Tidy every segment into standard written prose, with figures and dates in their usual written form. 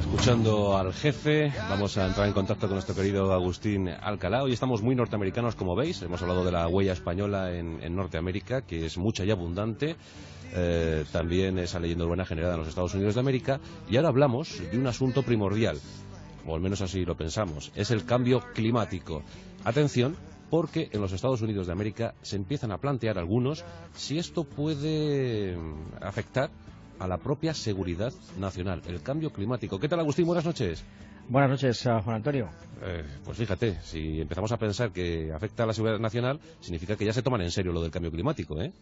Escuchando al jefe, vamos a entrar en contacto con nuestro querido Agustín Alcalá. Hoy estamos muy norteamericanos, como veis. Hemos hablado de la huella española en Norteamérica, que es mucha y abundante. También esa leyenda urbana generada en los Estados Unidos de América. Y ahora hablamos de un asunto primordial, o al menos así lo pensamos. Es el cambio climático. Atención, porque en los Estados Unidos de América se empiezan a plantear algunos si esto puede afectar a la propia seguridad nacional, el cambio climático. ¿Qué tal, Agustín? Buenas noches. Buenas noches, Juan Antonio. Pues fíjate, si empezamos a pensar que afecta a la seguridad nacional, significa que ya se toman en serio lo del cambio climático, ¿eh?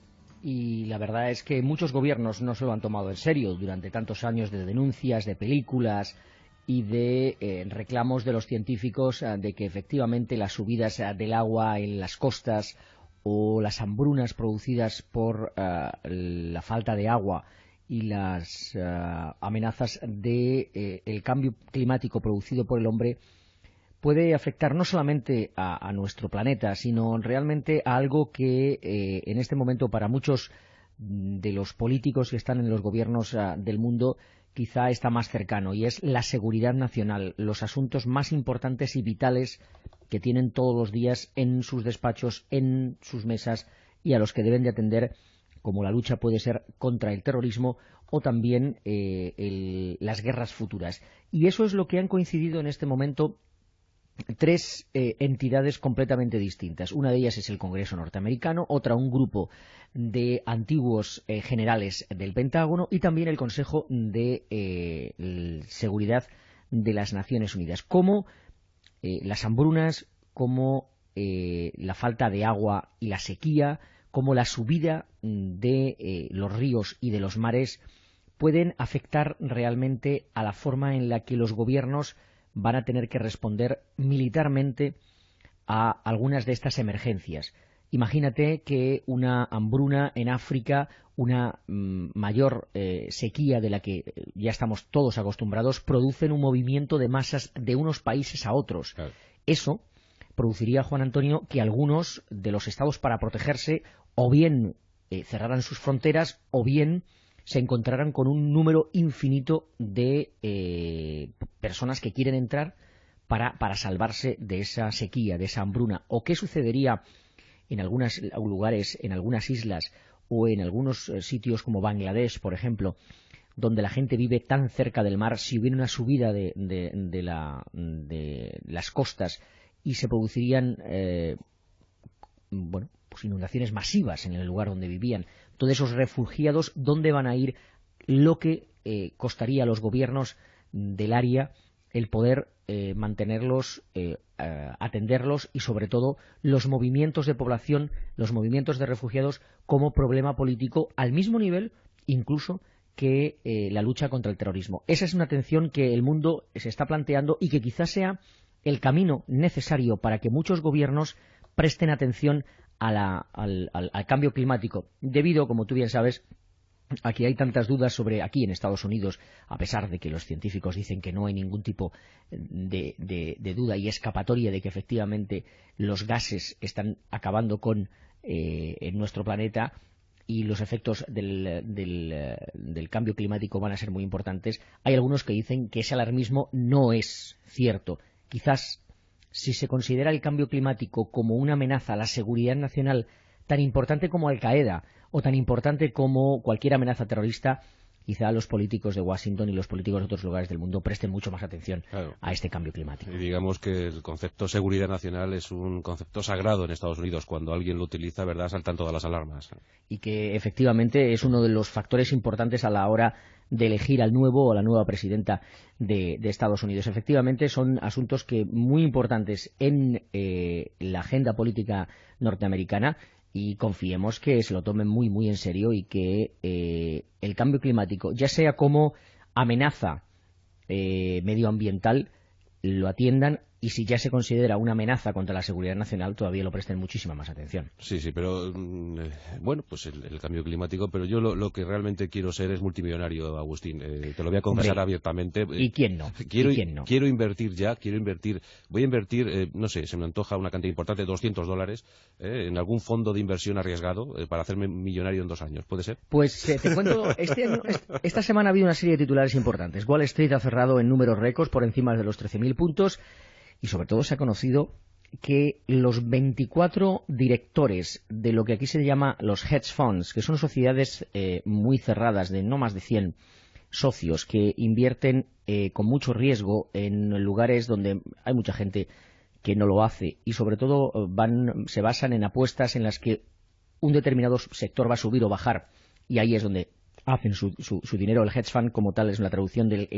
Y la verdad es que muchos gobiernos no se lo han tomado en serio durante tantos años de denuncias, de películas y de reclamos de los científicos de que efectivamente las subidas del agua en las costas o las hambrunas producidas por la falta de agua y las amenazas de el cambio climático producido por el hombre puede afectar no solamente a nuestro planeta, sino realmente a algo que en este momento para muchos de los políticos que están en los gobiernos del mundo quizá está más cercano, y es la seguridad nacional, los asuntos más importantes y vitales que tienen todos los días en sus despachos, en sus mesas, y a los que deben de atender, como la lucha puede ser contra el terrorismo o también las guerras futuras. Y eso es lo que han coincidido en este momento tres entidades completamente distintas. Una de ellas es el Congreso norteamericano, otra un grupo de antiguos generales del Pentágono y también el Consejo de Seguridad de las Naciones Unidas. Como las hambrunas, como la falta de agua y la sequía, como la subida de los ríos y de los mares pueden afectar realmente a la forma en la que los gobiernos van a tener que responder militarmente a algunas de estas emergencias. Imagínate que una hambruna en África, una mayor sequía de la que ya estamos todos acostumbrados, producen un movimiento de masas de unos países a otros. Claro. Eso produciría, Juan Antonio, que algunos de los estados, para protegerse, o bien cerraran sus fronteras, o bien se encontrarán con un número infinito de personas que quieren entrar para salvarse de esa sequía, de esa hambruna. ¿O qué sucedería en algunos lugares, en algunas islas o en algunos sitios como Bangladesh, por ejemplo, donde la gente vive tan cerca del mar, si hubiera una subida de las costas y se producirían pues inundaciones masivas en el lugar donde vivían? Todos esos refugiados, ¿dónde van a ir? Lo que costaría a los gobiernos del área el poder mantenerlos, atenderlos, y sobre todo los movimientos de población, los movimientos de refugiados como problema político al mismo nivel incluso que la lucha contra el terrorismo. Esa es una tensión que el mundo se está planteando y que quizás sea el camino necesario para que muchos gobiernos presten atención al cambio climático, debido, como tú bien sabes, a que hay tantas dudas sobre aquí en Estados Unidos, a pesar de que los científicos dicen que no hay ningún tipo de duda y escapatoria de que efectivamente los gases están acabando en nuestro planeta y los efectos del cambio climático van a ser muy importantes. Hay algunos que dicen que ese alarmismo no es cierto. Quizás, si se considera el cambio climático como una amenaza a la seguridad nacional tan importante como Al-Qaeda o tan importante como cualquier amenaza terrorista, quizá los políticos de Washington y los políticos de otros lugares del mundo presten mucho más atención a este cambio climático. Y digamos que el concepto seguridad nacional es un concepto sagrado en Estados Unidos. Cuando alguien lo utiliza, ¿verdad?, saltan todas las alarmas. Y que efectivamente es uno de los factores importantes a la hora de elegir al nuevo o a la nueva presidenta de Estados Unidos. Efectivamente son asuntos que muy importantes en la agenda política norteamericana, y confiemos que se lo tomen muy muy en serio y que el cambio climático, ya sea como amenaza medioambiental, lo atiendan y si ya se considera una amenaza contra la seguridad nacional, todavía lo presten muchísima más atención. Sí, sí, pero bueno, pues el cambio climático, pero yo lo que realmente quiero ser es multimillonario, Agustín. Te lo voy a confesar abiertamente. ¿Y quién no? Quiero invertir ya, voy a invertir, no sé, se me antoja una cantidad importante, $200, en algún fondo de inversión arriesgado para hacerme millonario en 2 años. ¿Puede ser? Pues te cuento, esta semana ha habido una serie de titulares importantes. Wall Street ha cerrado en números récords por encima de los 13.000 puntos. Y sobre todo se ha conocido que los 24 directores de lo que aquí se llama los hedge funds, que son sociedades muy cerradas de no más de 100 socios que invierten con mucho riesgo en lugares donde hay mucha gente que no lo hace y sobre todo se basan en apuestas en las que un determinado sector va a subir o bajar y ahí es donde hacen su dinero. El hedge fund como tal es una traducción del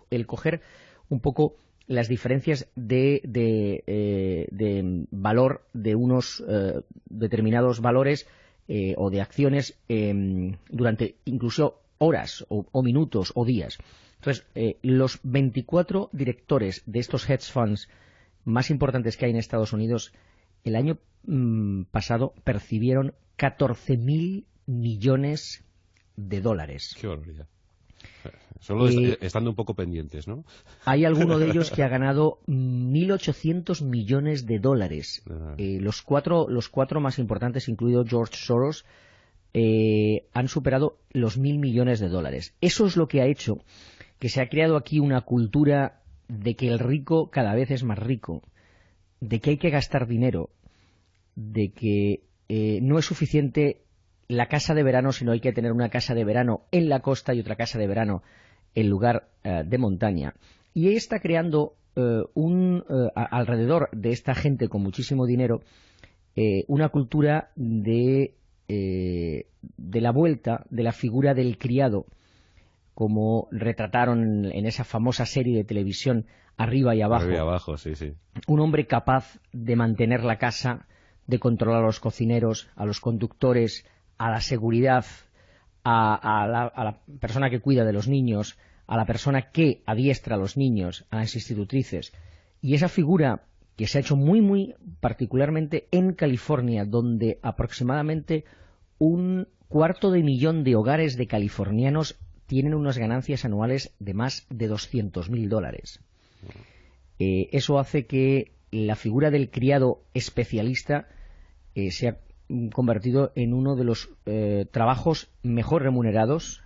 el coger un poco las diferencias de valor de unos determinados valores o de acciones durante incluso horas o minutos o días. Entonces, los 24 directores de estos hedge funds más importantes que hay en Estados Unidos el año pasado percibieron 14.000 millones de dólares. Qué barbaridad. Solo estando un poco pendientes, ¿no? Hay alguno de ellos que ha ganado 1.800 millones de dólares. Los cuatro más importantes, incluido George Soros, han superado los 1.000 millones de dólares. Eso es lo que ha hecho que se ha creado aquí una cultura de que el rico cada vez es más rico, de que hay que gastar dinero, de que no es suficiente la casa de verano, sino hay que tener una casa de verano en la costa y otra casa de verano en lugar de montaña. Y ahí está creando alrededor de esta gente con muchísimo dinero una cultura de la vuelta de la figura del criado, como retrataron en esa famosa serie de televisión Arriba y Abajo. Arriba y Abajo, sí, sí. Un hombre capaz de mantener la casa, de controlar a los cocineros, a los conductores, a la seguridad, a la persona que cuida de los niños, a la persona que adiestra a los niños, a las institutrices. Y esa figura que se ha hecho muy, muy particularmente en California, donde aproximadamente 250.000 de hogares de californianos tienen unas ganancias anuales de más de $200.000. Eso hace que la figura del criado especialista se ha convertido en uno de los trabajos mejor remunerados,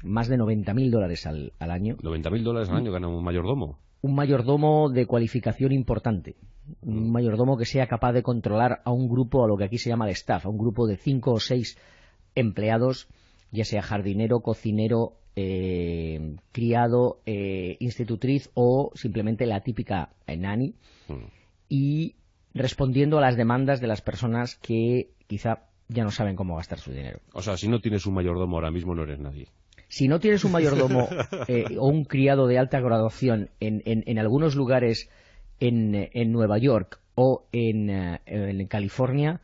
más de $90.000 al año. $90.000 al año gana un mayordomo. Un mayordomo de cualificación importante, un mayordomo que sea capaz de controlar a un grupo, a lo que aquí se llama el staff, a un grupo de 5 o 6 empleados, ya sea jardinero, cocinero, criado, institutriz o simplemente la típica nanny, y respondiendo a las demandas de las personas que quizá ya no saben cómo gastar su dinero. O sea, si no tienes un mayordomo ahora mismo no eres nadie. Si no tienes un mayordomo o un criado de alta graduación en algunos lugares en Nueva York o en California,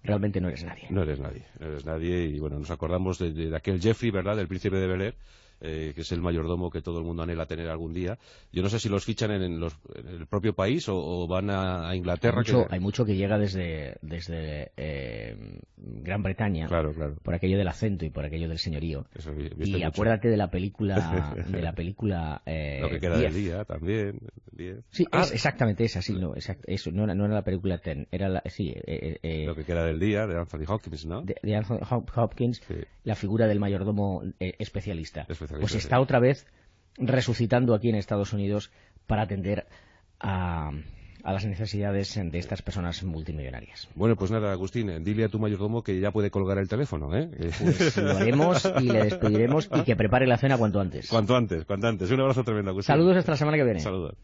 realmente no eres nadie. No eres nadie y bueno, nos acordamos de aquel Jeffrey, ¿verdad?, del Príncipe de Bel-Air, que es el mayordomo que todo el mundo anhela tener algún día. Yo no sé si los fichan en el propio país o van a Inglaterra. Hay mucho que llega desde Gran Bretaña, claro. Por aquello del acento y por aquello del señorío. Eso, y acuérdate de la película Lo que queda del día también. Sí, exactamente esa, sí, no, eso no era la película Ten, era Lo que queda del día de Anthony Hopkins, ¿no? De Anthony Hopkins, sí. La figura del mayordomo especialista. Pues está otra vez resucitando aquí en Estados Unidos para atender a las necesidades de estas personas multimillonarias. Bueno, pues nada, Agustín, dile a tu mayordomo que ya puede colgar el teléfono, ¿eh? Pues lo haremos y le despediremos y que prepare la cena cuanto antes. Cuanto antes. Un abrazo tremendo, Agustín. Saludos hasta la semana que viene. Saludos.